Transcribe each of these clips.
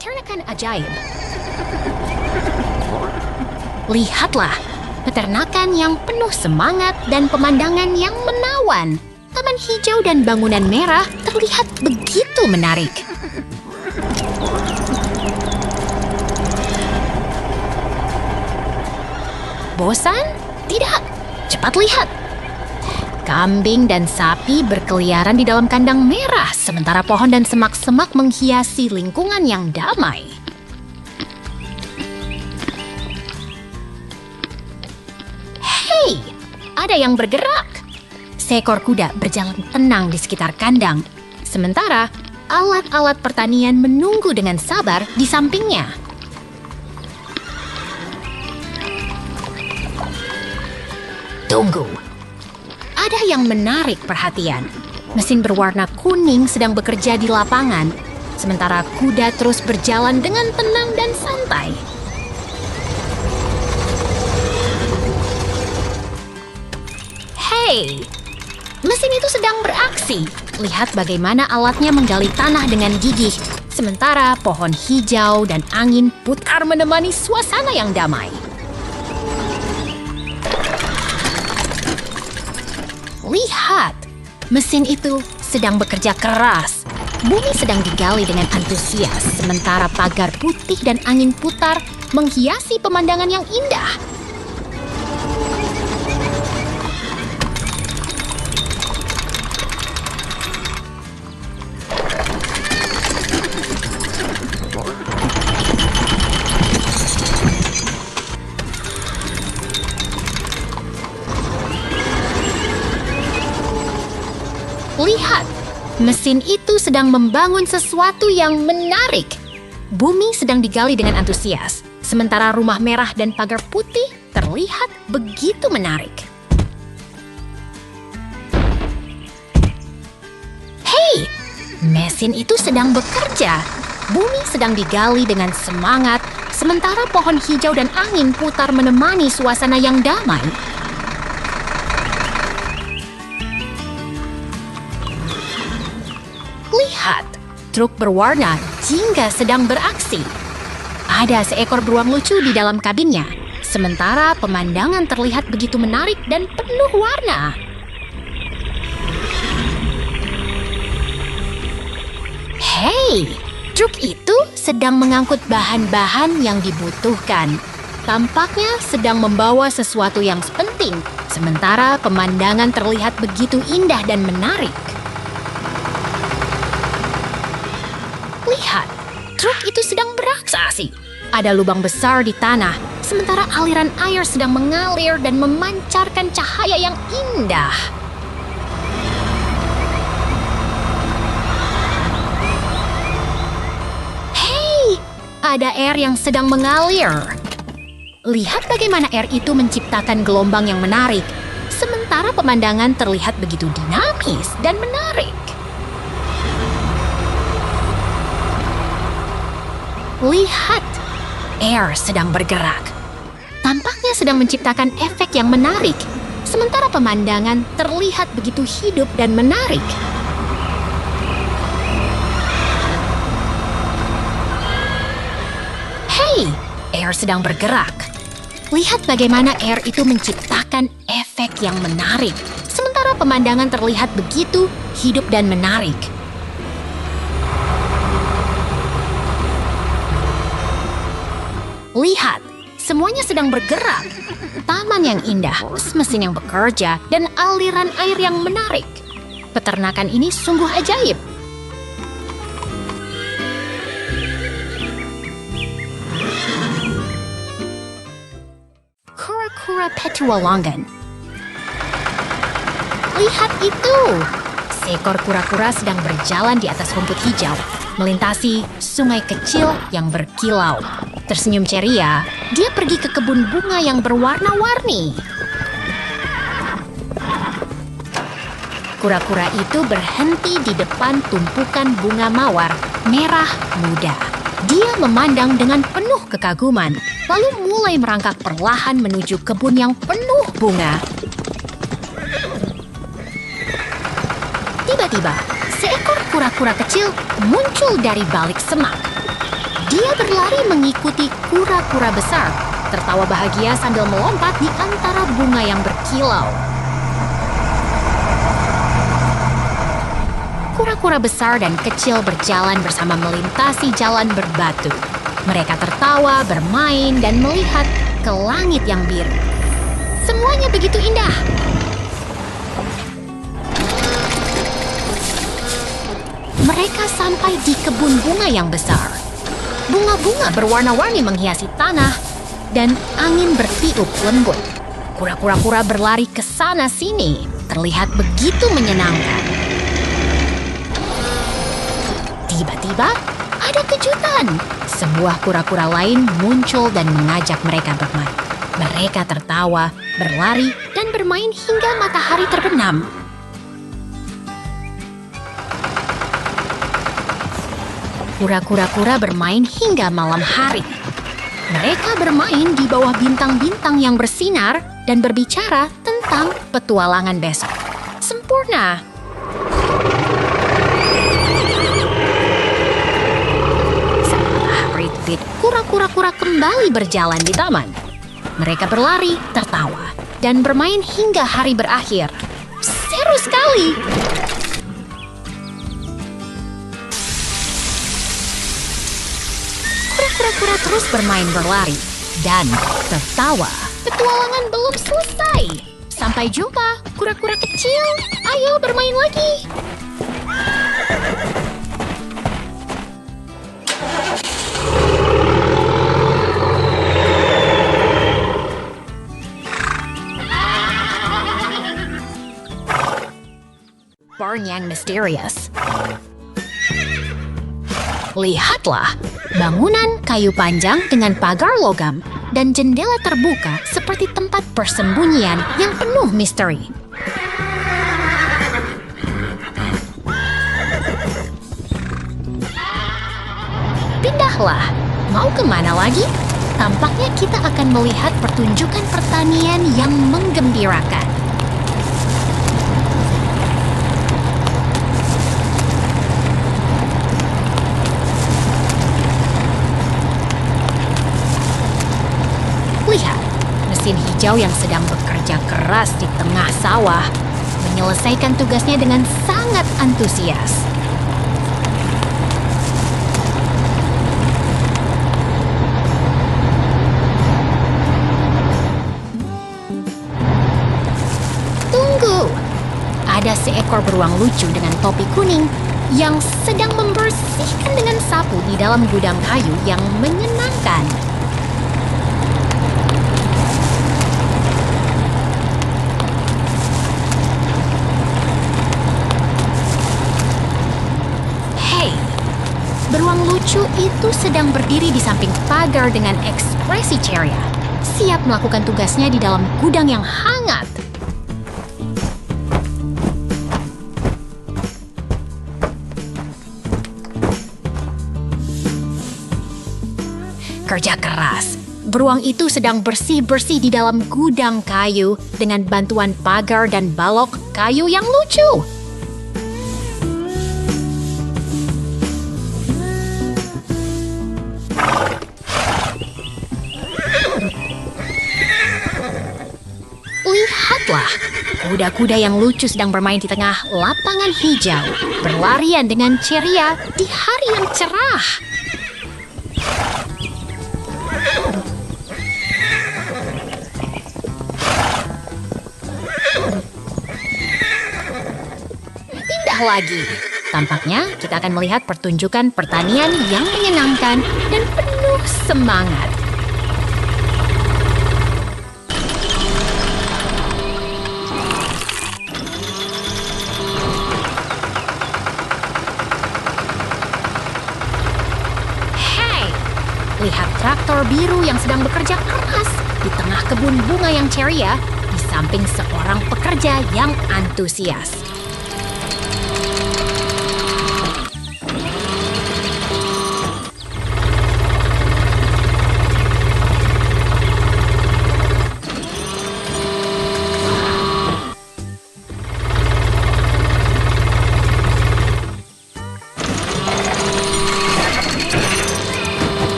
Peternakan ajaib. Lihatlah, peternakan yang penuh semangat dan pemandangan yang menawan. Taman hijau dan bangunan merah terlihat begitu menarik. Bosan? Tidak. Cepat lihat. Kambing dan sapi berkeliaran di dalam kandang merah, sementara pohon dan semak-semak menghiasi lingkungan yang damai. Hei, ada yang bergerak. Seekor kuda berjalan tenang di sekitar kandang, sementara alat-alat pertanian menunggu dengan sabar di sampingnya. Tunggu. Ada yang menarik perhatian. Mesin berwarna kuning sedang bekerja di lapangan, sementara kuda terus berjalan dengan tenang dan santai. Hei, mesin itu sedang beraksi. Lihat bagaimana alatnya menggali tanah dengan gigih, sementara pohon hijau dan angin putar menemani suasana yang damai. Lihat, mesin itu sedang bekerja keras. Bumi sedang digali dengan antusias, sementara pagar putih dan angin putar menghiasi pemandangan yang indah. Lihat, mesin itu sedang membangun sesuatu yang menarik. Bumi sedang digali dengan antusias, sementara rumah merah dan pagar putih terlihat begitu menarik. Hei, mesin itu sedang bekerja. Bumi sedang digali dengan semangat, sementara pohon hijau dan angin putar menemani suasana yang damai. Lihat, truk berwarna jingga sedang beraksi. Ada seekor beruang lucu di dalam kabinnya, sementara pemandangan terlihat begitu menarik dan penuh warna. Hei, truk itu sedang mengangkut bahan-bahan yang dibutuhkan. Tampaknya sedang membawa sesuatu yang penting, sementara pemandangan terlihat begitu indah dan menarik. Lihat, truk itu sedang beraksi. Ada lubang besar di tanah, sementara aliran air sedang mengalir dan memancarkan cahaya yang indah. Hei, ada air yang sedang mengalir. Lihat bagaimana air itu menciptakan gelombang yang menarik, sementara pemandangan terlihat begitu dinamis dan menarik. Lihat, air sedang bergerak. Tampaknya sedang menciptakan efek yang menarik, sementara pemandangan terlihat begitu hidup dan menarik. Hei, air sedang bergerak. Lihat bagaimana air itu menciptakan efek yang menarik, sementara pemandangan terlihat begitu hidup dan menarik. Lihat, semuanya sedang bergerak. Taman yang indah, mesin yang bekerja, dan aliran air yang menarik. Peternakan ini sungguh ajaib. Kura-kura Petualangan. Lihat itu! Seekor kura-kura sedang berjalan di atas rumput hijau, melintasi sungai kecil yang berkilau. Tersenyum ceria, dia pergi ke kebun bunga yang berwarna-warni. Kura-kura itu berhenti di depan tumpukan bunga mawar merah muda. Dia memandang dengan penuh kekaguman, lalu mulai merangkak perlahan menuju kebun yang penuh bunga. Tiba-tiba, seekor kura-kura kecil muncul dari balik semak. Dia Mereka berlari mengikuti kura-kura besar, tertawa bahagia sambil melompat di antara bunga yang berkilau. Kura-kura besar dan kecil berjalan bersama melintasi jalan berbatu. Mereka tertawa, bermain, dan melihat ke langit yang biru. Semuanya begitu indah. Mereka sampai di kebun bunga yang besar. Bunga-bunga berwarna-warni menghiasi tanah, dan angin bertiup lembut. Kura-kura berlari ke sana-sini, terlihat begitu menyenangkan. Tiba-tiba, ada kejutan. Sebuah kura-kura lain muncul dan mengajak mereka bermain. Mereka tertawa, berlari, dan bermain hingga matahari terbenam. Kura-kura bermain hingga malam hari. Mereka bermain di bawah bintang-bintang yang bersinar dan berbicara tentang petualangan besok. Sempurna! Setelah retreat, kura-kura kembali berjalan di taman. Mereka berlari, tertawa, dan bermain hingga hari berakhir. Seru sekali! Kura-kura terus bermain berlari dan tertawa. Petualangan belum selesai. Sampai jumpa, kura-kura kecil. Ayo bermain lagi. Barn yang misterius. Lihatlah, bangunan kayu panjang dengan pagar logam dan jendela terbuka seperti tempat persembunyian yang penuh misteri. Pindahlah, mau kemana lagi? Tampaknya kita akan melihat pertunjukan pertanian yang menggembirakan. Lihat, mesin hijau yang sedang bekerja keras di tengah sawah menyelesaikan tugasnya dengan sangat antusias. Tunggu! Ada seekor beruang lucu dengan topi kuning yang sedang membersihkan dengan sapu di dalam gudang kayu yang menyenangkan. Beruang lucu itu sedang berdiri di samping pagar dengan ekspresi ceria, siap melakukan tugasnya di dalam gudang yang hangat. Kerja keras. Beruang itu sedang bersih-bersih di dalam gudang kayu dengan bantuan pagar dan balok kayu yang lucu. Lihatlah, kuda-kuda yang lucu sedang bermain di tengah lapangan hijau, berlarian dengan ceria di hari yang cerah. Pindah lagi. Tampaknya kita akan melihat pertunjukan pertanian yang menyenangkan dan penuh semangat. Lihat traktor biru yang sedang bekerja keras di tengah kebun bunga yang ceria di samping seorang pekerja yang antusias.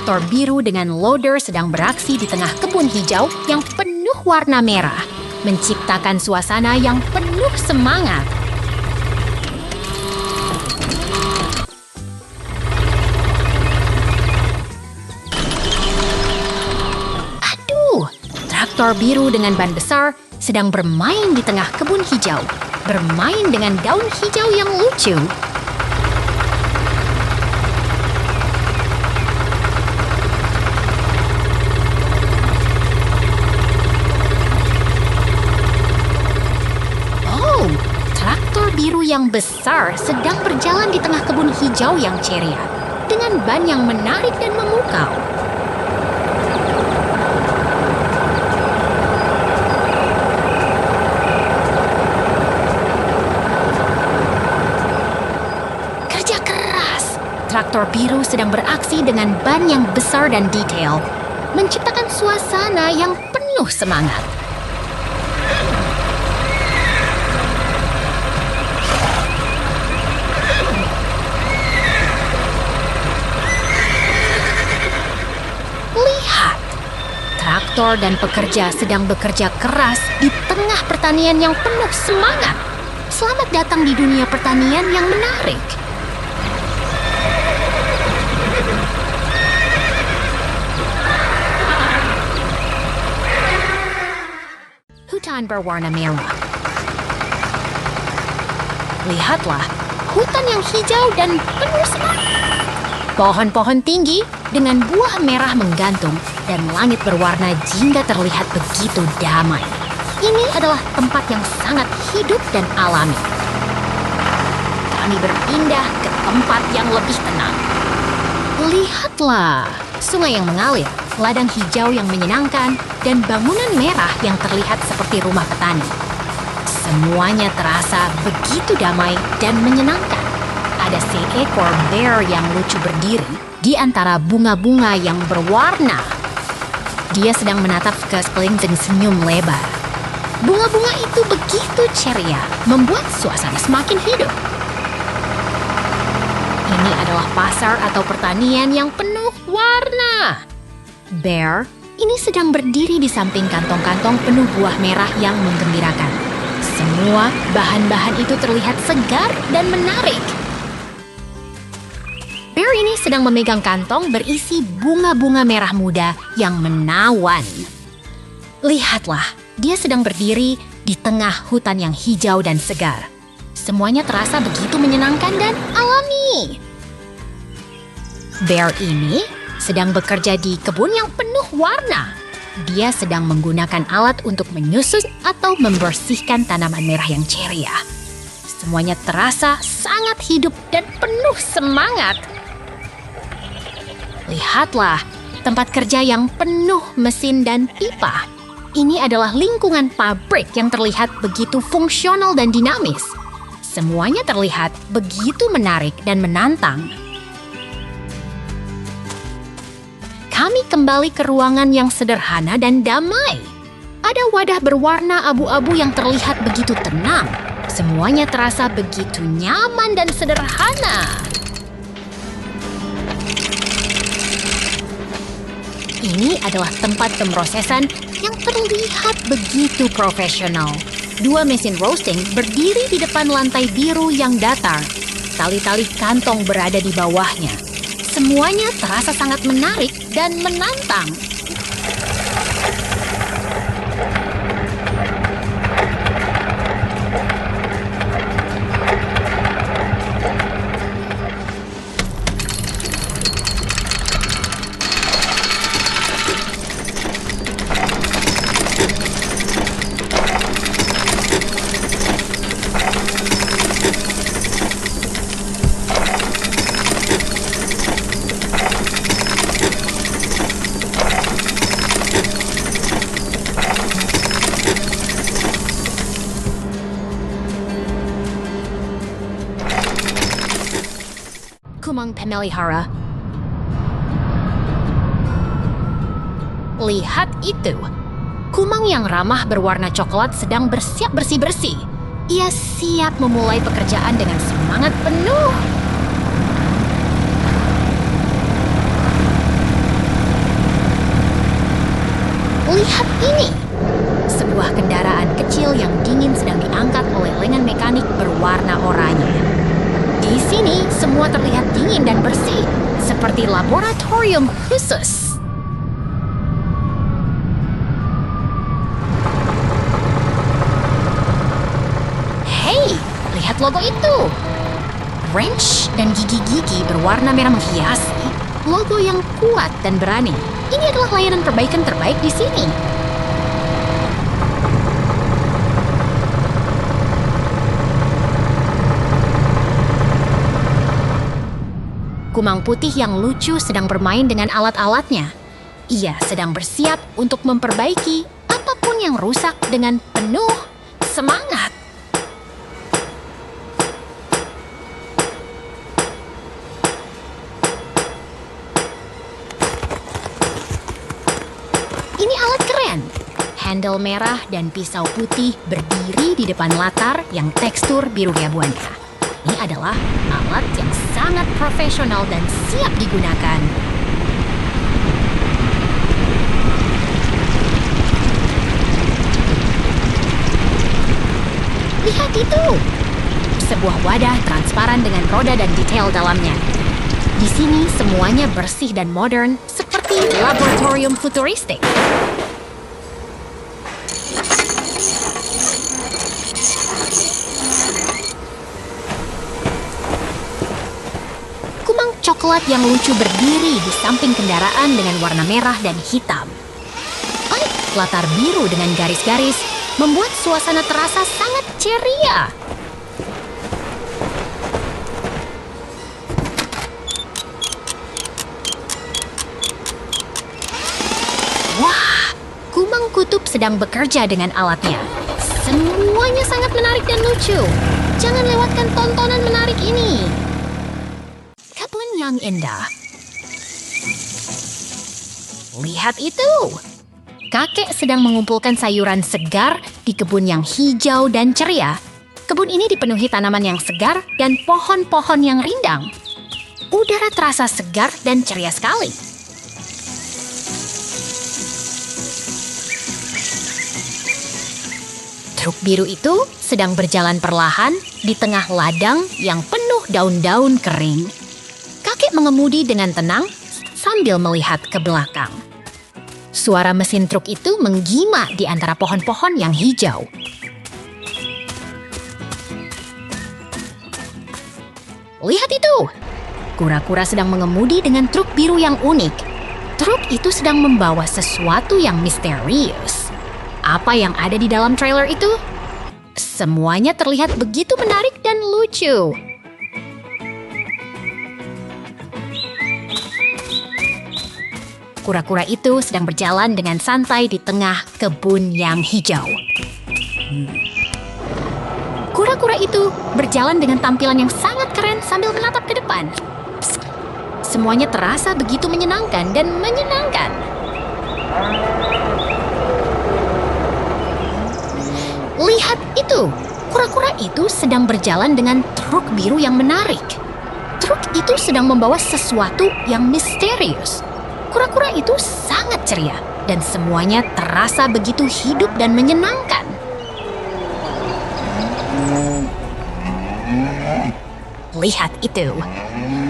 traktor biru dengan loader sedang beraksi di tengah kebun hijau yang penuh warna merah, menciptakan suasana yang penuh semangat. Aduh, traktor biru dengan ban besar sedang bermain di tengah kebun hijau, bermain dengan daun hijau yang lucu. Oh, traktor biru yang besar sedang berjalan di tengah kebun hijau yang ceria, dengan ban yang menarik dan memukau. Traktor biru sedang beraksi dengan ban yang besar dan detail, menciptakan suasana yang penuh semangat. Lihat, traktor dan pekerja sedang bekerja keras di tengah pertanian yang penuh semangat. Selamat datang di dunia pertanian yang menarik. Hutan berwarna merah. Lihatlah, hutan yang hijau dan penuh semangat. Pohon-pohon tinggi dengan buah merah menggantung dan langit berwarna jingga terlihat begitu damai. Ini adalah tempat yang sangat hidup dan alami. Kami berpindah ke tempat yang lebih tenang. Lihatlah, sungai yang mengalir, ladang hijau yang menyenangkan, dan bangunan merah yang terlihat seperti rumah petani. Semuanya terasa begitu damai dan menyenangkan. Ada seekor bear yang lucu berdiri di antara bunga-bunga yang berwarna. Dia sedang menatap ke sekeliling dengan senyum lebar. Bunga-bunga itu begitu ceria, membuat suasana semakin hidup. Ini adalah pasar atau pertanian yang penuh warna. Bear ini sedang berdiri di samping kantong-kantong penuh buah merah yang menggembirakan. Semua bahan-bahan itu terlihat segar dan menarik. Bear ini sedang memegang kantong berisi bunga-bunga merah muda yang menawan. Lihatlah, dia sedang berdiri di tengah hutan yang hijau dan segar. Semuanya terasa begitu menyenangkan dan alami. Bear ini sedang bekerja di kebun yang penuh warna. Dia sedang menggunakan alat untuk menyusut atau membersihkan tanaman merah yang ceria. Semuanya terasa sangat hidup dan penuh semangat. Lihatlah, tempat kerja yang penuh mesin dan pipa. Ini adalah lingkungan pabrik yang terlihat begitu fungsional dan dinamis. Semuanya terlihat begitu menarik dan menantang. Kami kembali ke ruangan yang sederhana dan damai. Ada wadah berwarna abu-abu yang terlihat begitu tenang. Semuanya terasa begitu nyaman dan sederhana. Ini adalah tempat pemrosesan yang terlihat begitu profesional. 2 mesin roasting berdiri di depan lantai biru yang datar. Tali-tali kantong berada di bawahnya. Semuanya terasa sangat menarik dan menantang. Kumang Pemelihara. Lihat itu. Kumang yang ramah berwarna coklat sedang bersiap bersih-bersih. Ia siap memulai pekerjaan dengan semangat penuh. Lihat ini! Sebuah kendaraan kecil yang dingin sedang diangkat oleh lengan mekanik berwarna oranye. Di sini semua terlihat dingin dan bersih, seperti laboratorium khusus. Hei, lihat logo itu! Wrench dan gigi-gigi berwarna merah menghiasi logo yang kuat dan berani. Ini adalah layanan perbaikan terbaik di sini. Kumang putih yang lucu sedang bermain dengan alat-alatnya. Ia sedang bersiap untuk memperbaiki apapun yang rusak dengan penuh semangat. Ini alat keren. Handle merah dan pisau putih berdiri di depan latar yang tekstur biru keabuannya. Ini adalah alat yang sangat profesional dan siap digunakan. Lihat itu! Sebuah wadah transparan dengan roda dan detail dalamnya. Di sini semuanya bersih dan modern seperti laboratorium futuristik. Coklat yang lucu berdiri di samping kendaraan dengan warna merah dan hitam. Latar biru dengan garis-garis membuat suasana terasa sangat ceria. Wah, Kumang Kutub sedang bekerja dengan alatnya. Semuanya sangat menarik dan lucu. Jangan lewatkan tontonan menarik ini. Yang indah. Lihat itu! Kakek sedang mengumpulkan sayuran segar di kebun yang hijau dan ceria. Kebun ini dipenuhi tanaman yang segar dan pohon-pohon yang rindang. Udara terasa segar dan ceria sekali. Truk biru itu sedang berjalan perlahan di tengah ladang yang penuh daun-daun kering. Kakek mengemudi dengan tenang sambil melihat ke belakang. Suara mesin truk itu menggima di antara pohon-pohon yang hijau. Lihat itu! Kura-kura sedang mengemudi dengan truk biru yang unik. Truk itu sedang membawa sesuatu yang misterius. Apa yang ada di dalam trailer itu? Semuanya terlihat begitu menarik dan lucu. Kura-kura itu sedang berjalan dengan santai di tengah kebun yang hijau. Kura-kura itu berjalan dengan tampilan yang sangat keren sambil menatap ke depan. Psst, semuanya terasa begitu menyenangkan dan menyenangkan. Lihat itu! Kura-kura itu sedang berjalan dengan truk biru yang menarik. Truk itu sedang membawa sesuatu yang misterius. Kura-kura itu sangat ceria dan semuanya terasa begitu hidup dan menyenangkan. Lihat itu.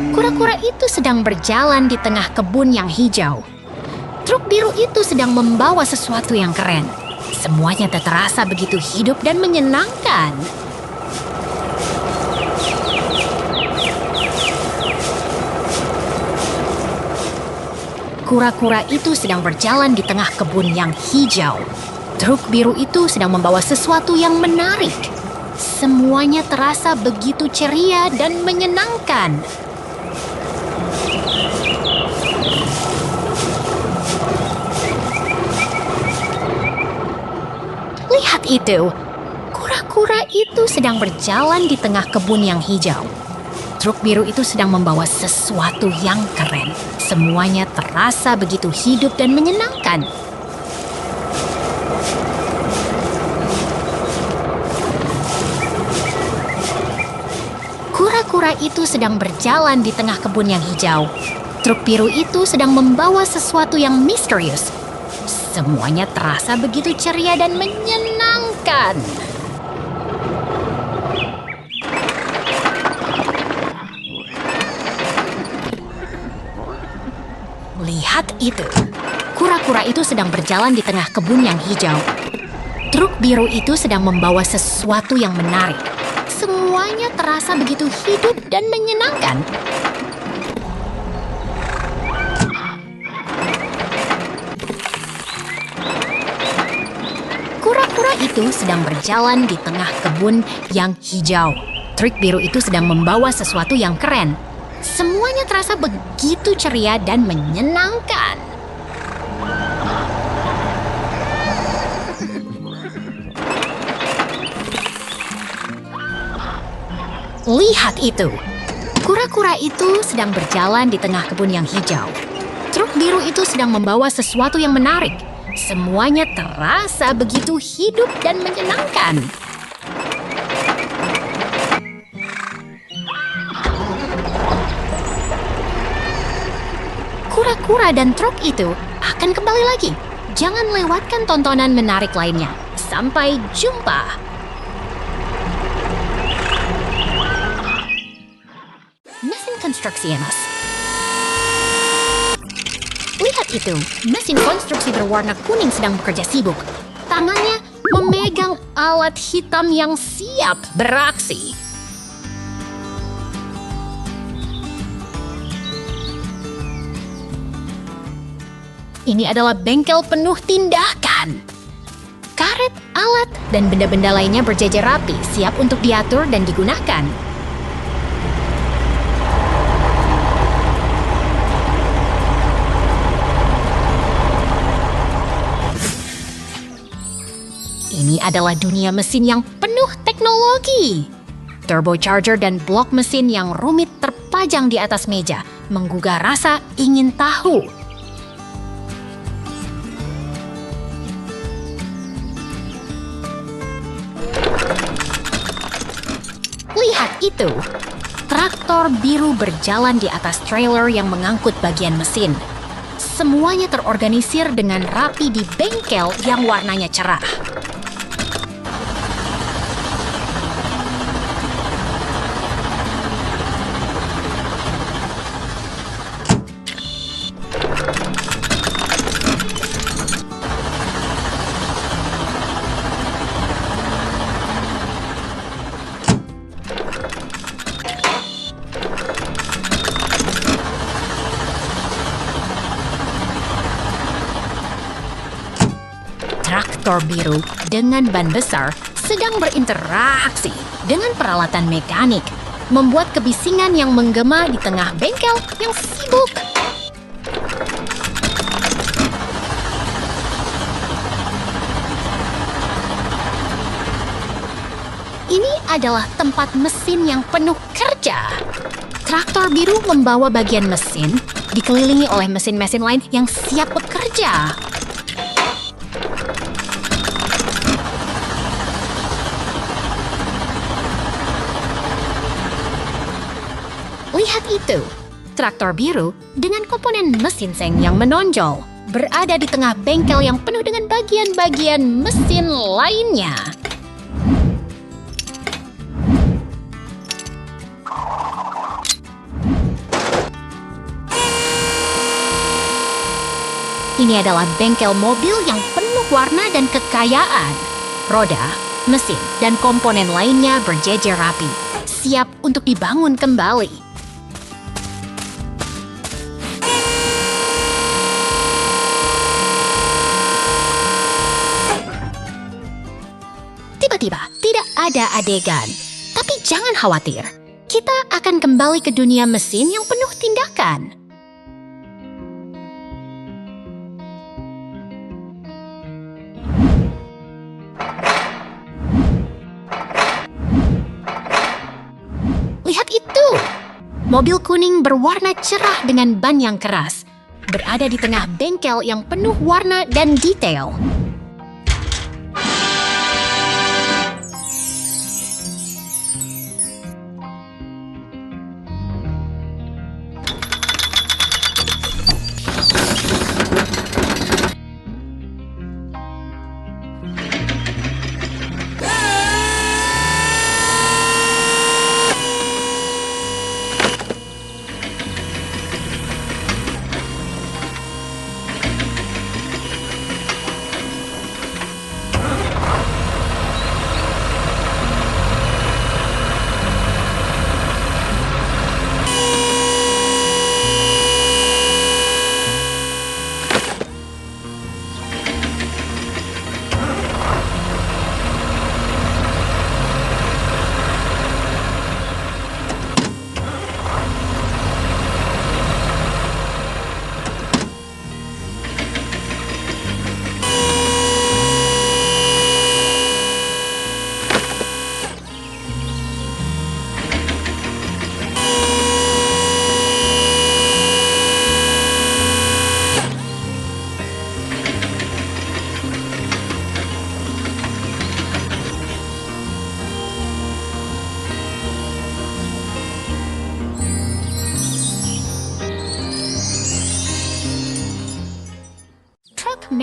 Kura-kura itu sedang berjalan di tengah kebun yang hijau. Truk biru itu sedang membawa sesuatu yang keren. Semuanya terasa begitu hidup dan menyenangkan. Kura-kura itu sedang berjalan di tengah kebun yang hijau. Truk biru itu sedang membawa sesuatu yang menarik. Semuanya terasa begitu ceria dan menyenangkan. Lihat itu! Kura-kura itu sedang berjalan di tengah kebun yang hijau. Truk biru itu sedang membawa sesuatu yang keren. Semuanya terasa begitu hidup dan menyenangkan. Kura-kura itu sedang berjalan di tengah kebun yang hijau. Truk biru itu sedang membawa sesuatu yang misterius. Semuanya terasa begitu ceria dan menyenangkan. Lihat itu. Kura-kura itu sedang berjalan di tengah kebun yang hijau. Truk biru itu sedang membawa sesuatu yang menarik. Semuanya terasa begitu hidup dan menyenangkan. Kura-kura itu sedang berjalan di tengah kebun yang hijau. Truk biru itu sedang membawa sesuatu yang keren. Semuanya terasa begitu ceria dan menyenangkan. Lihat itu. Kura-kura itu sedang berjalan di tengah kebun yang hijau. Truk biru itu sedang membawa sesuatu yang menarik. Semuanya terasa begitu hidup dan menyenangkan. Kura-kura dan truk itu akan kembali lagi. Jangan lewatkan tontonan menarik lainnya. Sampai jumpa. Mesin konstruksi Enos. Lihat itu, mesin konstruksi berwarna kuning sedang bekerja sibuk. Tangannya memegang alat hitam yang siap beraksi. Ini adalah bengkel penuh tindakan. Karet, alat, dan benda-benda lainnya berjejer rapi, siap untuk diatur dan digunakan. Ini adalah dunia mesin yang penuh teknologi. Turbocharger dan blok mesin yang rumit terpajang di atas meja, menggugah rasa ingin tahu. Lihat itu. Traktor biru berjalan di atas trailer yang mengangkut bagian mesin. Semuanya terorganisir dengan rapi di bengkel yang warnanya cerah. Traktor biru dengan ban besar sedang berinteraksi dengan peralatan mekanik, membuat kebisingan yang menggema di tengah bengkel yang sibuk. Ini adalah tempat mesin yang penuh kerja. Traktor biru membawa bagian mesin, dikelilingi oleh mesin-mesin lain yang siap bekerja. Lihat itu, traktor biru dengan komponen mesin seng yang menonjol berada di tengah bengkel yang penuh dengan bagian-bagian mesin lainnya. Ini adalah bengkel mobil yang penuh warna dan kekayaan. Roda, mesin, dan komponen lainnya berjejer rapi, siap untuk dibangun kembali. Tiba-tiba, tidak ada adegan. Tapi jangan khawatir, kita akan kembali ke dunia mesin yang penuh tindakan. Lihat itu! Mobil kuning berwarna cerah dengan ban yang keras, berada di tengah bengkel yang penuh warna dan detail.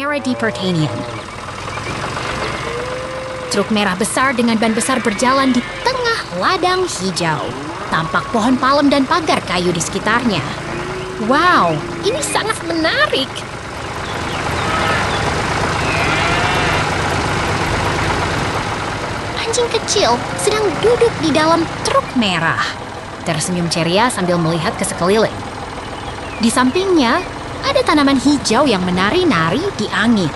merah di Pertanian. Truk merah besar dengan ban besar berjalan di tengah ladang hijau. Tampak pohon palem dan pagar kayu di sekitarnya. Wow, ini sangat menarik. Anjing kecil sedang duduk di dalam truk merah. Tersenyum ceria sambil melihat ke sekeliling. Di sampingnya, ada tanaman hijau yang menari-nari di angin.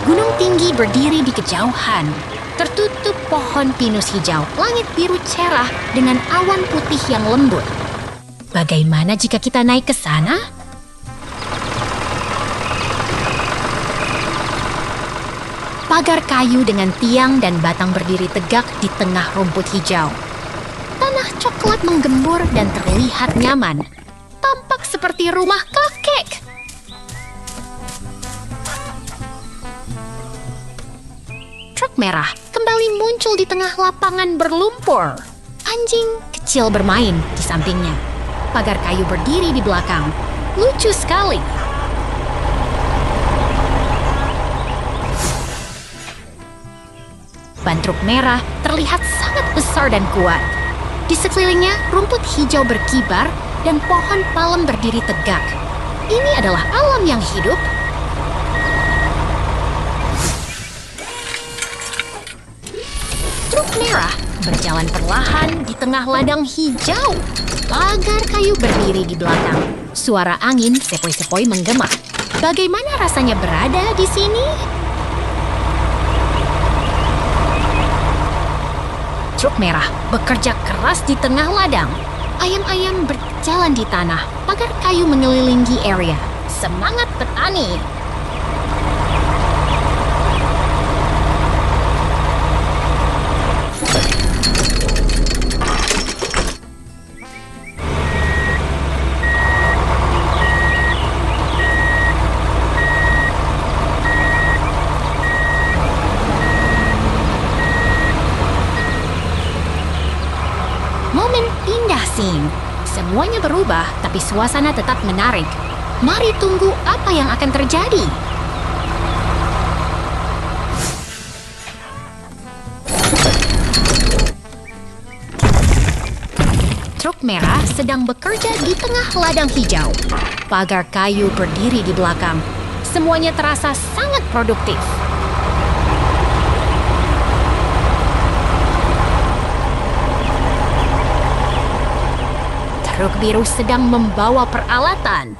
Gunung tinggi berdiri di kejauhan, tertutup pohon pinus hijau, langit biru cerah dengan awan putih yang lembut. Bagaimana jika kita naik ke sana? Pagar kayu dengan tiang dan batang berdiri tegak di tengah rumput hijau. Tanah coklat menggembur dan terlihat nyaman. Tampak seperti rumah kakek. Truk merah kembali muncul di tengah lapangan berlumpur. Anjing kecil bermain di sampingnya. Pagar kayu berdiri di belakang. Lucu sekali. Ban truk merah terlihat sangat besar dan kuat. Di sekelilingnya, rumput hijau berkibar dan pohon palem berdiri tegak. Ini adalah alam yang hidup. Truk merah berjalan perlahan di tengah ladang hijau. Pagar kayu berdiri di belakang. Suara angin sepoi-sepoi menggema. Bagaimana rasanya berada di sini? Truk merah bekerja keras di tengah ladang. Ayam-ayam berjalan di tanah. Pagar kayu mengelilingi area. Semangat petani! Momen indah scene. Semuanya berubah, tapi suasana tetap menarik. Mari tunggu apa yang akan terjadi. Truk merah sedang bekerja di tengah ladang hijau. Pagar kayu berdiri di belakang. Semuanya terasa sangat produktif. Truk biru sedang membawa peralatan.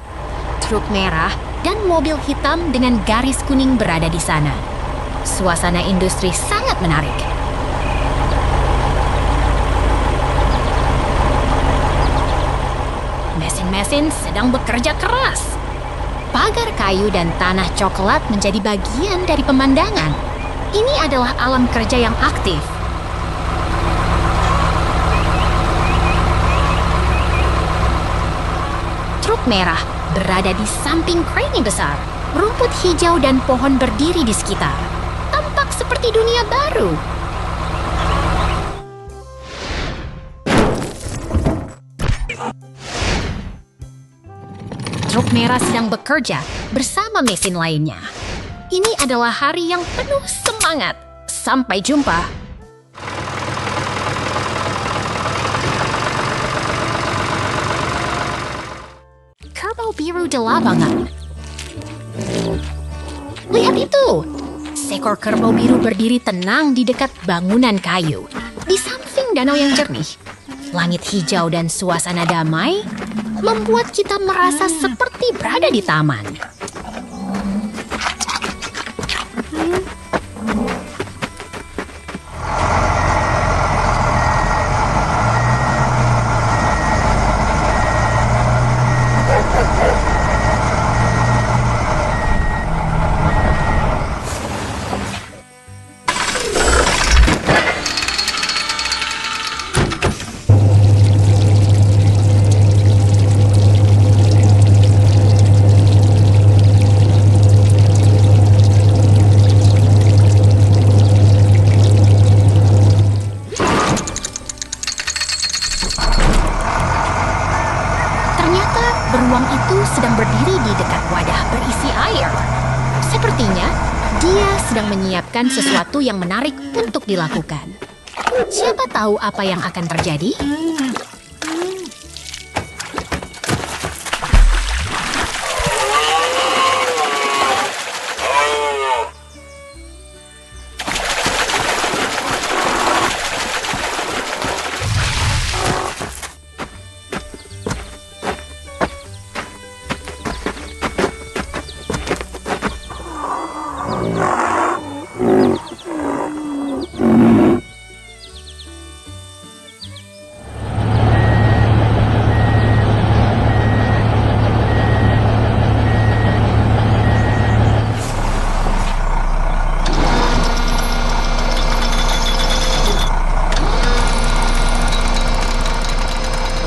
Truk merah dan mobil hitam dengan garis kuning berada di sana. Suasana industri sangat menarik. Mesin-mesin sedang bekerja keras. Pagar kayu dan tanah coklat menjadi bagian dari pemandangan. Ini adalah alam kerja yang aktif. Truk merah berada di samping kreni besar. Rumput hijau dan pohon berdiri di sekitar. Tampak seperti dunia baru. Truk merah sedang bekerja bersama mesin lainnya. Ini adalah hari yang penuh semangat. Sampai jumpa. Kerbau biru di lapangan. Lihat itu! Seekor kerbau biru berdiri tenang di dekat bangunan kayu. Di samping danau yang jernih. Langit hijau dan suasana damai membuat kita merasa seperti berada di taman. Dia sedang menyiapkan sesuatu yang menarik untuk dilakukan. Siapa tahu apa yang akan terjadi?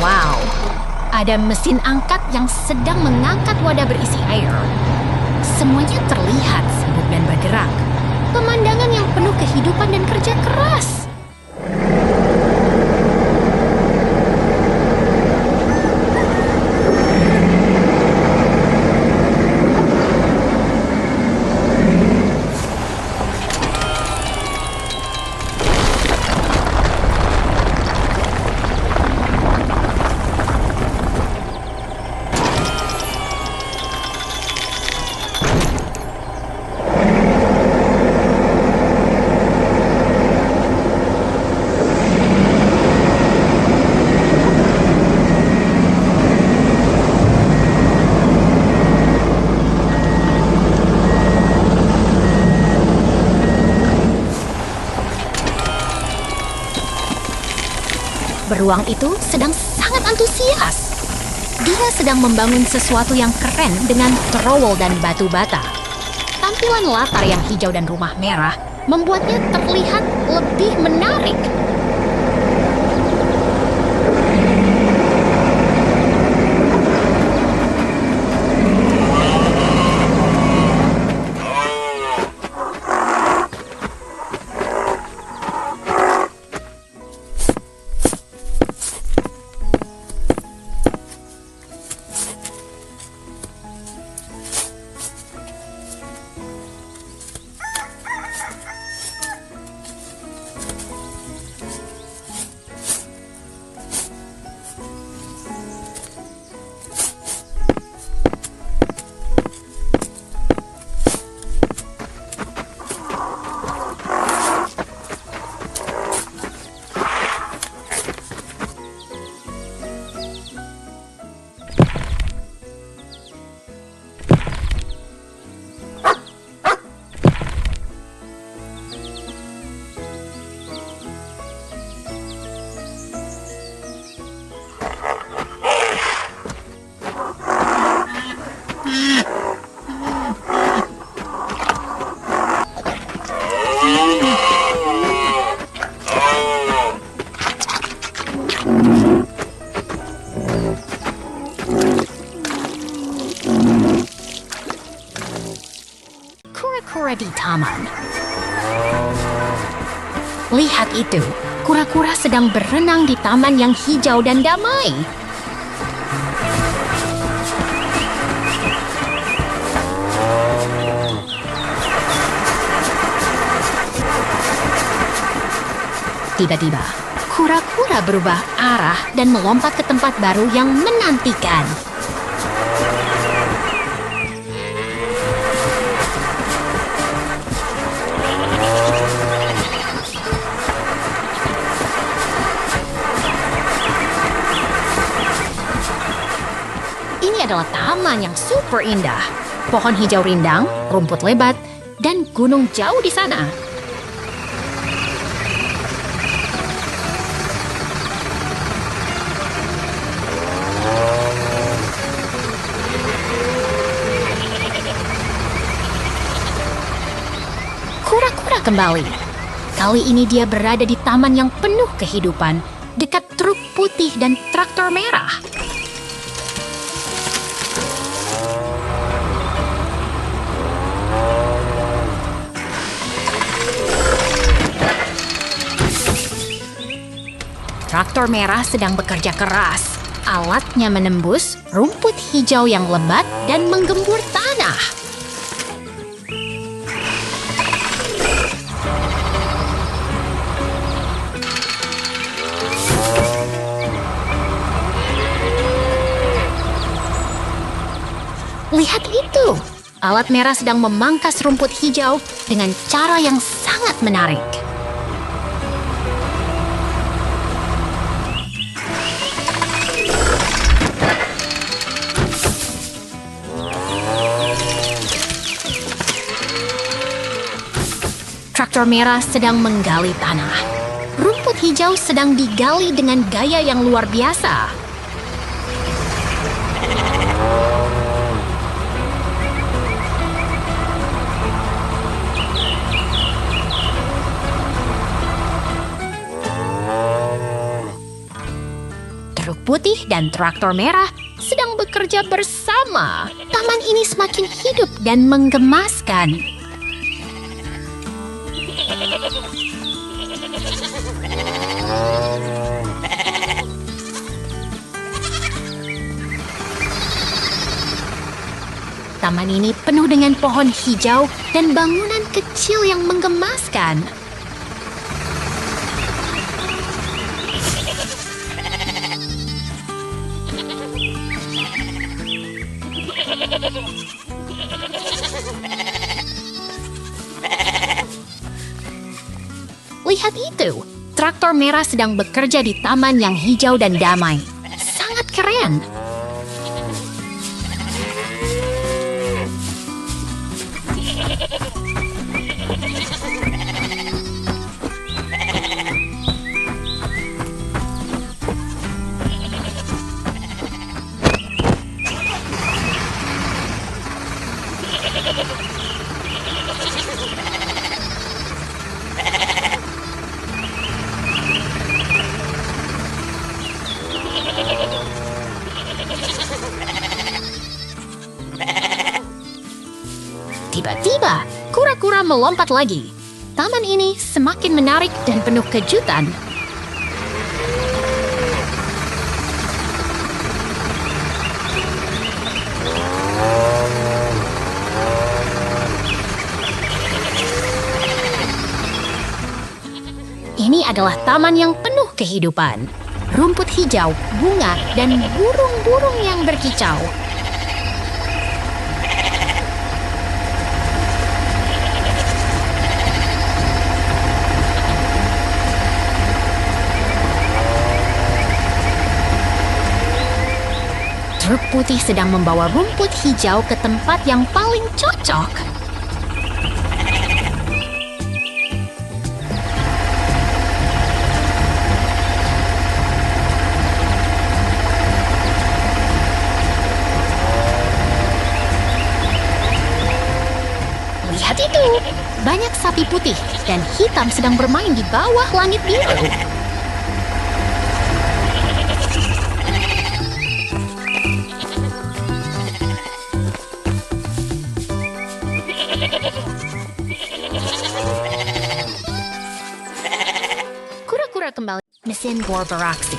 Wow, ada mesin angkat yang sedang mengangkat wadah berisi air. Semuanya terlihat sibuk dan bergerak. Pemandangan yang penuh kehidupan dan kerja keras. Beruang itu sedang sangat antusias. Dia sedang membangun sesuatu yang keren dengan trowel dan batu bata. Tampilan latar yang hijau dan rumah merah membuatnya terlihat lebih menarik. Kura-kura di taman. Lihat itu, kura-kura sedang berenang di taman yang hijau dan damai. Tiba-tiba, kura-kura berubah arah dan melompat ke tempat baru yang menantikan. Ini adalah taman yang super indah. Pohon hijau rindang, rumput lebat, dan gunung jauh di sana. Kura-kura kembali. Kali ini dia berada di taman yang penuh kehidupan, dekat truk putih dan traktor merah. Traktor merah sedang bekerja keras. Alatnya menembus rumput hijau yang lebat dan menggembur tanah. Alat merah sedang memangkas rumput hijau dengan cara yang sangat menarik. Traktor merah sedang menggali tanah. Rumput hijau sedang digali dengan gaya yang luar biasa. Truk putih dan traktor merah sedang bekerja bersama. Taman ini semakin hidup dan menggemaskan. Taman ini penuh dengan pohon hijau dan bangunan kecil yang menggemaskan. Lihat itu, traktor merah sedang bekerja di taman yang hijau dan damai. Sangat keren. Tiba-tiba, kura-kura melompat lagi. Taman ini semakin menarik dan penuh kejutan. Ini adalah taman yang penuh kehidupan. Rumput hijau, bunga, dan burung-burung yang berkicau. Truk putih sedang membawa rumput hijau ke tempat yang paling cocok. Lihat itu, banyak sapi putih dan hitam sedang bermain di bawah langit biru. Kura-kura kembali mesin bor beraksi.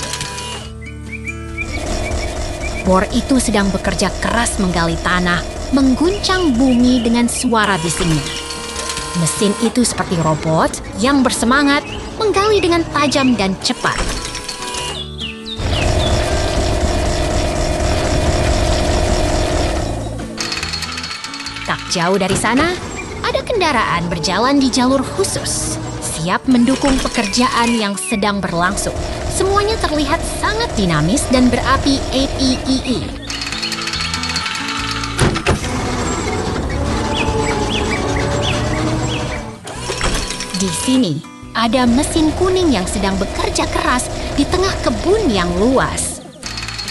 Bor itu sedang bekerja keras menggali tanah, mengguncang bumi dengan suara bisingnya. Mesin itu seperti robot yang bersemangat menggali dengan tajam dan cepat. Tak jauh dari sana, ada kendaraan berjalan di jalur khusus, siap mendukung pekerjaan yang sedang berlangsung. Semuanya terlihat sangat dinamis dan berapi APEE. Di sini, ada mesin kuning yang sedang bekerja keras di tengah kebun yang luas.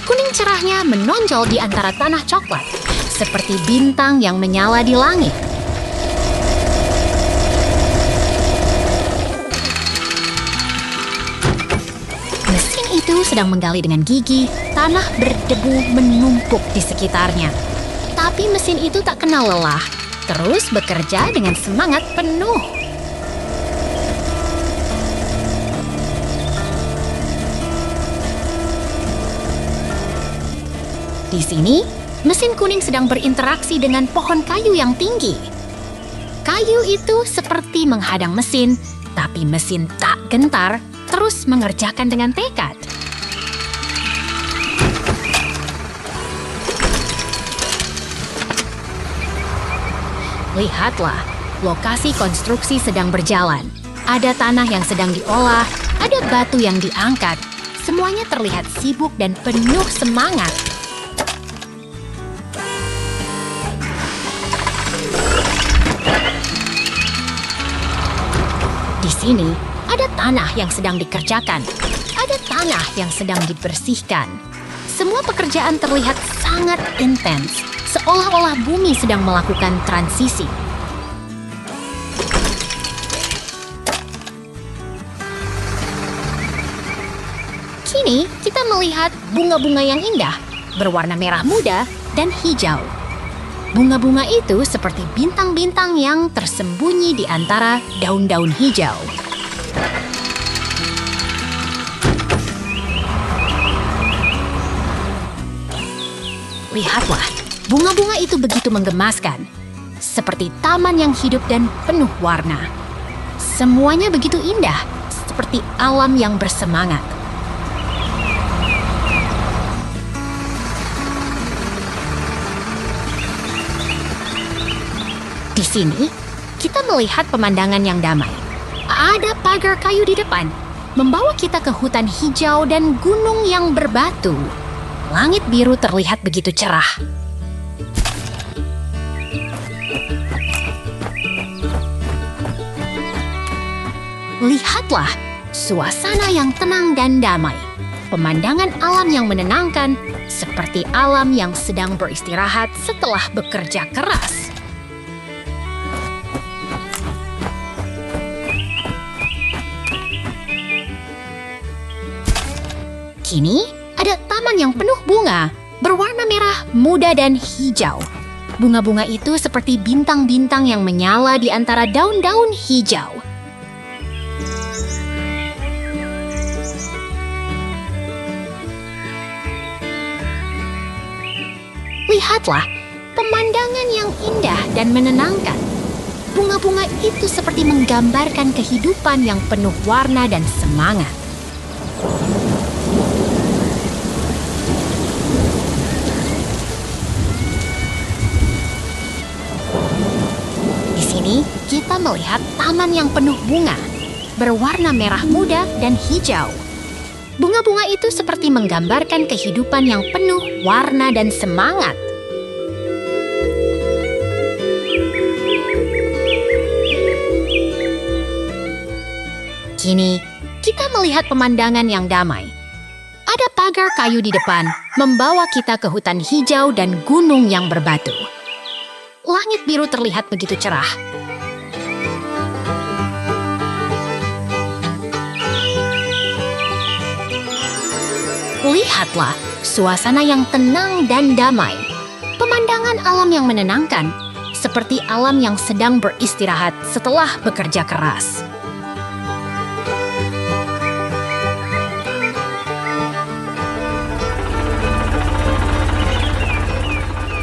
Kuning cerahnya menonjol di antara tanah coklat, seperti bintang yang menyala di langit. Mesin itu sedang menggali dengan gigi, tanah berdebu menumpuk di sekitarnya. Tapi mesin itu tak kenal lelah, terus bekerja dengan semangat penuh. Di sini, mesin kuning sedang berinteraksi dengan pohon kayu yang tinggi. Kayu itu seperti menghadang mesin, tapi mesin tak gentar, terus mengerjakan dengan tekad. Lihatlah, lokasi konstruksi sedang berjalan. Ada tanah yang sedang diolah, ada batu yang diangkat. Semuanya terlihat sibuk dan penuh semangat. Di sini, ada tanah yang sedang dikerjakan. Ada tanah yang sedang dibersihkan. Semua pekerjaan terlihat sangat intens, seolah-olah bumi sedang melakukan transisi. Kini, kita melihat bunga-bunga yang indah, berwarna merah muda dan hijau. Bunga-bunga itu seperti bintang-bintang yang tersembunyi di antara daun-daun hijau. Lihatlah, bunga-bunga itu begitu menggemaskan, seperti taman yang hidup dan penuh warna. Semuanya begitu indah, seperti alam yang bersemangat. Di sini, kita melihat pemandangan yang damai. Ada pagar kayu di depan, membawa kita ke hutan hijau dan gunung yang berbatu. Langit biru terlihat begitu cerah. Lihatlah, suasana yang tenang dan damai. Pemandangan alam yang menenangkan, seperti alam yang sedang beristirahat setelah bekerja keras. Kini, ada taman yang penuh bunga, berwarna merah, muda, dan hijau. Bunga-bunga itu seperti bintang-bintang yang menyala di antara daun-daun hijau. Lihatlah, pemandangan yang indah dan menenangkan. Bunga-bunga itu seperti menggambarkan kehidupan yang penuh warna dan semangat. Kita melihat taman yang penuh bunga, berwarna merah muda dan hijau. Bunga-bunga itu seperti menggambarkan kehidupan yang penuh warna dan semangat. Kini, kita melihat pemandangan yang damai. Ada pagar kayu di depan, membawa kita ke hutan hijau dan gunung yang berbatu. Langit biru terlihat begitu cerah. Lihatlah, suasana yang tenang dan damai. Pemandangan alam yang menenangkan, seperti alam yang sedang beristirahat setelah bekerja keras.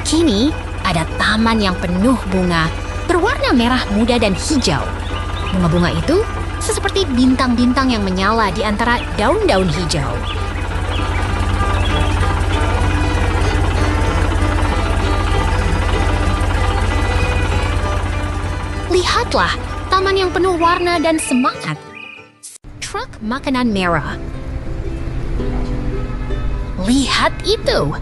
Kini, ada taman yang penuh bunga, berwarna merah muda dan hijau. Bunga-bunga itu seperti bintang-bintang yang menyala di antara daun-daun hijau. Lihatlah, taman yang penuh warna dan semangat. Truk makanan merah. Lihat itu.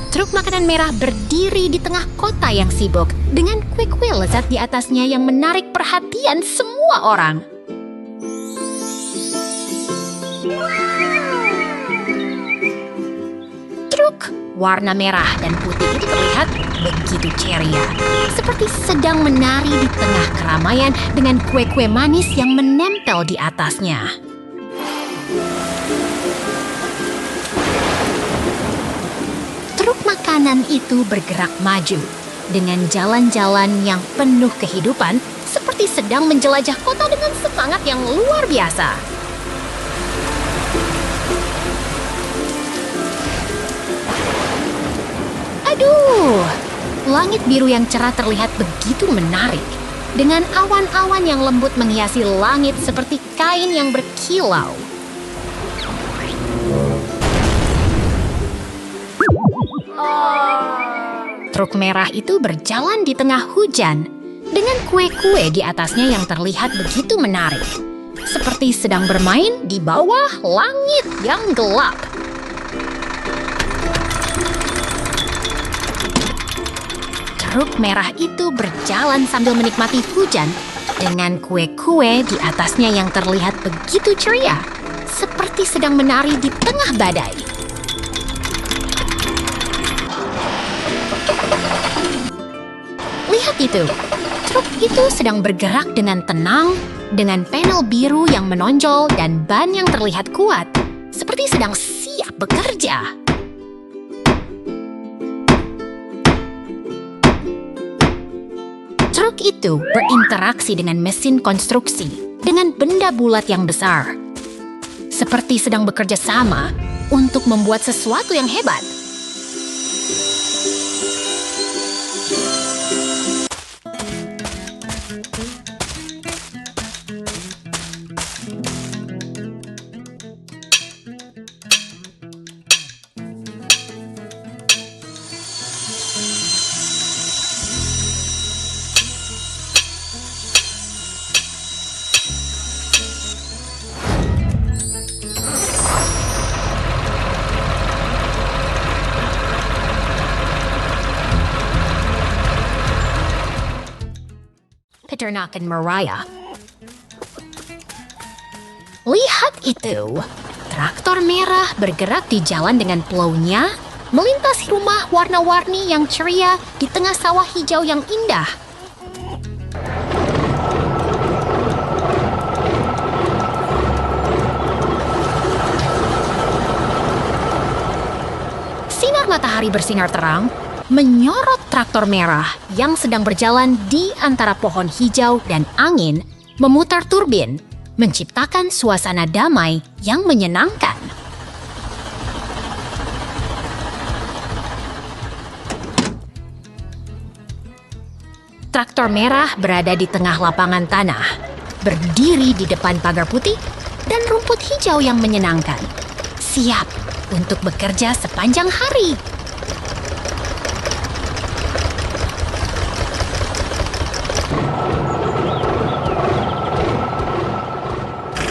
Truk makanan merah berdiri di tengah kota yang sibuk dengan kue-kue lezat di atasnya yang menarik perhatian semua orang. Truk warna merah dan putih itu terlihat begitu ceria, seperti sedang menari di tengah keramaian dengan kue-kue manis yang menempel di atasnya. Truk makanan itu bergerak maju dengan jalan-jalan yang penuh kehidupan, seperti sedang menjelajah kota dengan semangat yang luar biasa. Aduh, langit biru yang cerah terlihat begitu menarik, dengan awan-awan yang lembut menghiasi langit seperti kain yang berkilau. Truk merah itu berjalan di tengah hujan, dengan kue-kue di atasnya yang terlihat begitu menarik, seperti sedang bermain di bawah langit yang gelap. Truk merah itu berjalan sambil menikmati hujan dengan kue-kue di atasnya yang terlihat begitu ceria, seperti sedang menari di tengah badai. Lihat itu, truk itu sedang bergerak dengan tenang, dengan panel biru yang menonjol dan ban yang terlihat kuat, seperti sedang siap bekerja. Truk itu berinteraksi dengan mesin konstruksi, dengan benda bulat yang besar, seperti sedang bekerja sama untuk membuat sesuatu yang hebat. Peternakan Mariah. Lihat itu, traktor merah bergerak di jalan dengan plow-nya, melintasi rumah warna-warni yang ceria di tengah sawah hijau yang indah. Sinar matahari bersinar terang menyorot traktor merah yang sedang berjalan di antara pohon hijau dan angin, memutar turbin, menciptakan suasana damai yang menyenangkan. Traktor merah berada di tengah lapangan tanah, berdiri di depan pagar putih dan rumput hijau yang menyenangkan, siap untuk bekerja sepanjang hari.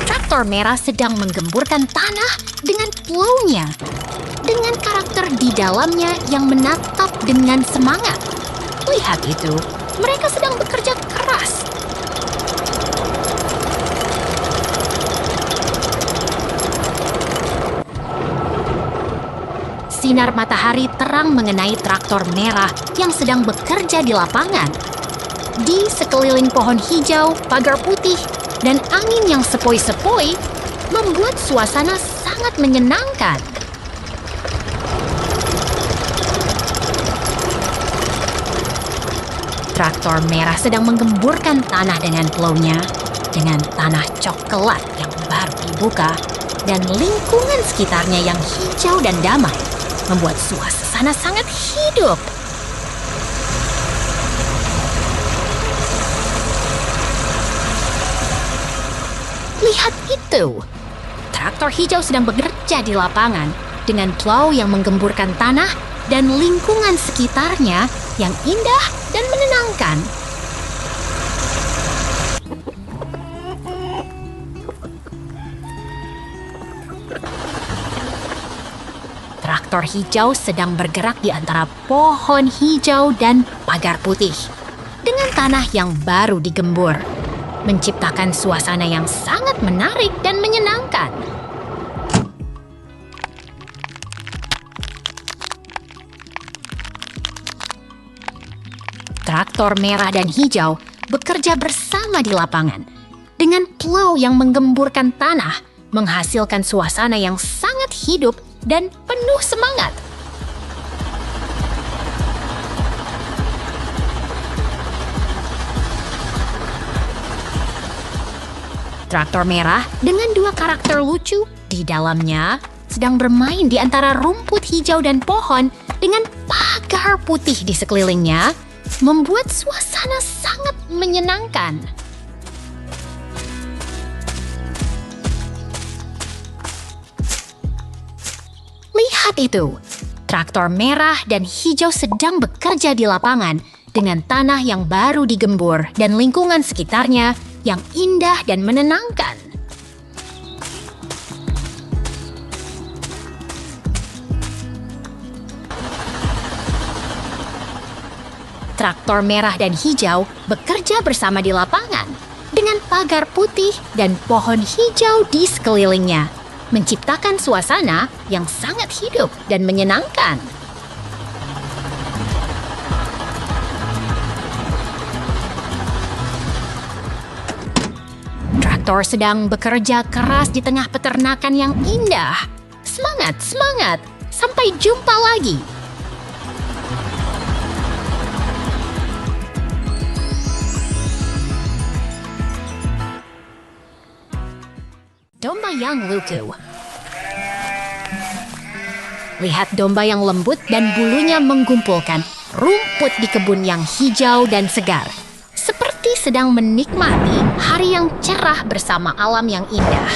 Traktor merah sedang menggemburkan tanah dengan plow-nya, dengan karakter di dalamnya yang menatap dengan semangat. Lihat itu, mereka sedang bekerja keras. Sinar matahari terang mengenai traktor merah yang sedang bekerja di lapangan. Di sekeliling pohon hijau, pagar putih, dan angin yang sepoi-sepoi membuat suasana sangat menyenangkan. Traktor merah sedang menggemburkan tanah dengan plow-nya, dengan tanah coklat yang baru dibuka, dan lingkungan sekitarnya yang hijau dan damai, membuat suasana sangat hidup. Lihat itu, traktor hijau sedang bekerja di lapangan dengan plow yang menggemburkan tanah dan lingkungan sekitarnya yang indah dan menenangkan. Traktor hijau sedang bergerak di antara pohon hijau dan pagar putih dengan tanah yang baru digembur, menciptakan suasana yang sangat menarik dan menyenangkan. Traktor merah dan hijau bekerja bersama di lapangan dengan plow yang menggemburkan tanah, menghasilkan suasana yang sangat hidup dan penuh semangat. Traktor merah dengan dua karakter lucu di dalamnya sedang bermain di antara rumput hijau dan pohon dengan pagar putih di sekelilingnya, membuat suasana sangat menyenangkan. Lihat itu, traktor merah dan hijau sedang bekerja di lapangan dengan tanah yang baru digembur dan lingkungan sekitarnya yang indah dan menenangkan. Traktor merah dan hijau bekerja bersama di lapangan dengan pagar putih dan pohon hijau di sekelilingnya, menciptakan suasana yang sangat hidup dan menyenangkan. Traktor sedang bekerja keras di tengah peternakan yang indah. Semangat, semangat! Sampai jumpa lagi! Domba yang lucu. Lihat domba yang lembut dan bulunya menggumpulkan rumput di kebun yang hijau dan segar. Seperti sedang menikmati hari yang cerah bersama alam yang indah.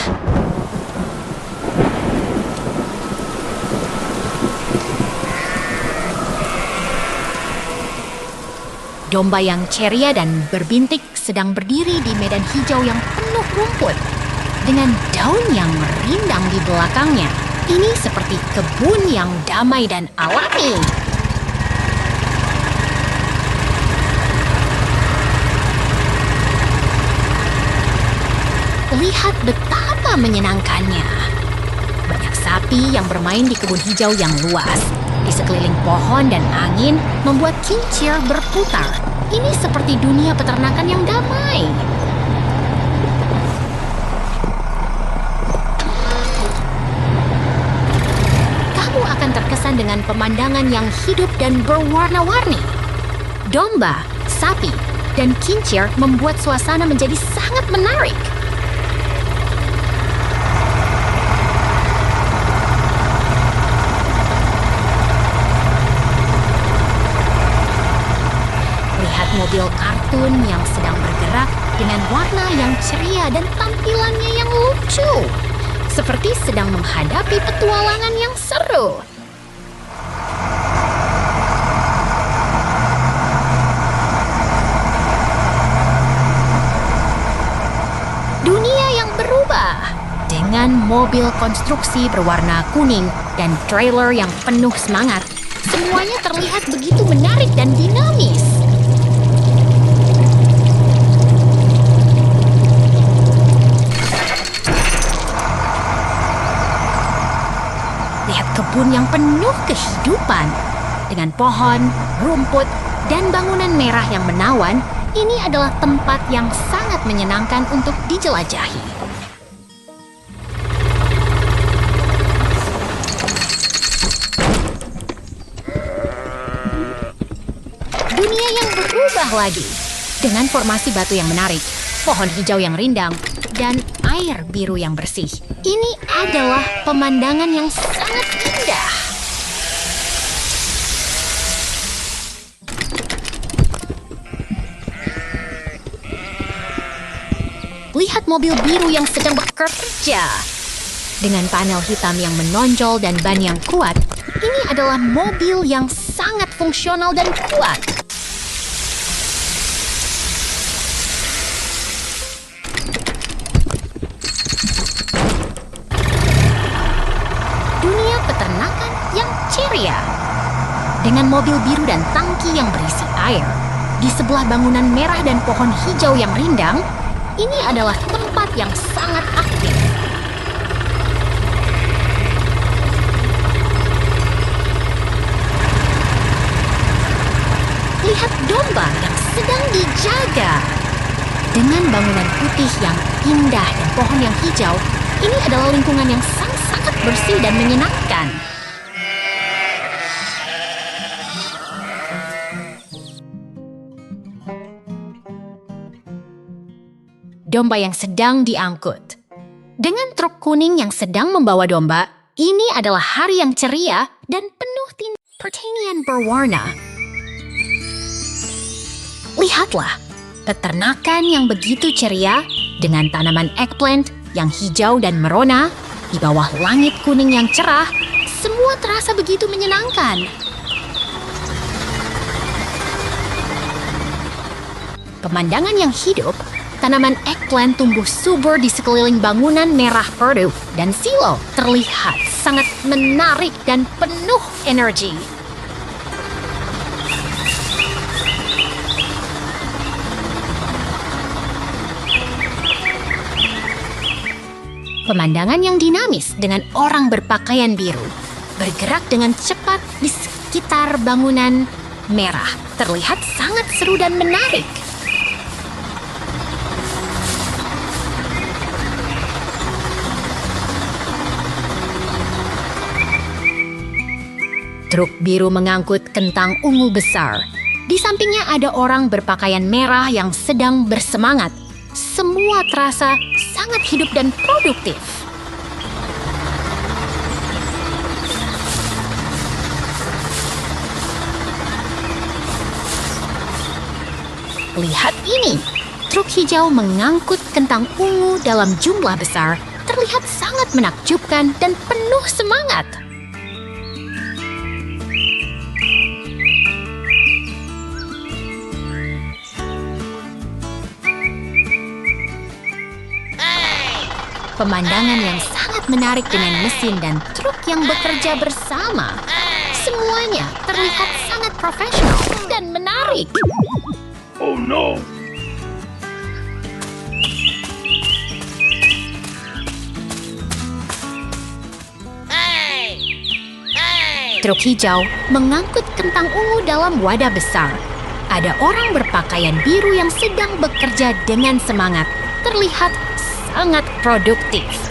Domba yang ceria dan berbintik sedang berdiri di medan hijau yang penuh rumput dengan daun yang rindang di belakangnya. Ini seperti kebun yang damai dan alami. Lihat betapa menyenangkannya. Banyak sapi yang bermain di kebun hijau yang luas. Di sekeliling pohon dan angin membuat kincir berputar. Ini seperti dunia peternakan yang damai. Kamu akan terkesan dengan pemandangan yang hidup dan berwarna-warni. Domba, sapi, dan kincir membuat suasana menjadi sangat menarik. Mobil kartun yang sedang bergerak dengan warna yang ceria dan tampilannya yang lucu. Seperti sedang menghadapi petualangan yang seru. Dunia yang berubah dengan mobil konstruksi berwarna kuning dan trailer yang penuh semangat. Semuanya terlihat begitu menarik dan dinamis. Kebun yang penuh kehidupan dengan pohon, rumput, dan bangunan merah yang menawan. Ini adalah tempat yang sangat menyenangkan untuk dijelajahi. Dunia yang berubah lagi dengan formasi batu yang menarik, pohon hijau yang rindang, dan air biru yang bersih. Ini adalah pemandangan yang sangat indah. Lihat mobil biru yang sedang bekerja. Dengan panel hitam yang menonjol dan ban yang kuat, ini adalah mobil yang sangat fungsional dan kuat. Dengan mobil biru dan tangki yang berisi air, di sebelah bangunan merah dan pohon hijau yang rindang, ini adalah tempat yang sangat aktif. Lihat domba yang sedang dijaga. Dengan bangunan putih yang indah dan pohon yang hijau, ini adalah lingkungan yang sangat bersih dan menyenangkan. Domba yang sedang diangkut. Dengan truk kuning yang sedang membawa domba, ini adalah hari yang ceria dan penuh pertanian berwarna. Lihatlah, peternakan yang begitu ceria dengan tanaman eggplant yang hijau dan merona di bawah langit kuning yang cerah, semua terasa begitu menyenangkan. Pemandangan yang hidup, tanaman eggplant tumbuh subur di sekeliling bangunan merah Perdu dan silo terlihat sangat menarik dan penuh energi. Pemandangan yang dinamis dengan orang berpakaian biru bergerak dengan cepat di sekitar bangunan merah terlihat sangat seru dan menarik. Truk biru mengangkut kentang ungu besar. Di sampingnya ada orang berpakaian merah yang sedang bersemangat. Semua terasa sangat hidup dan produktif. Lihat ini, truk hijau mengangkut kentang ungu dalam jumlah besar, terlihat sangat menakjubkan dan penuh semangat. Pemandangan yang sangat menarik dengan mesin dan truk yang bekerja bersama. Semuanya terlihat sangat profesional dan menarik. Oh no! Truk hijau mengangkut kentang ungu dalam wadah besar. Ada orang berpakaian biru yang sedang bekerja dengan semangat. Terlihat sangat produktif.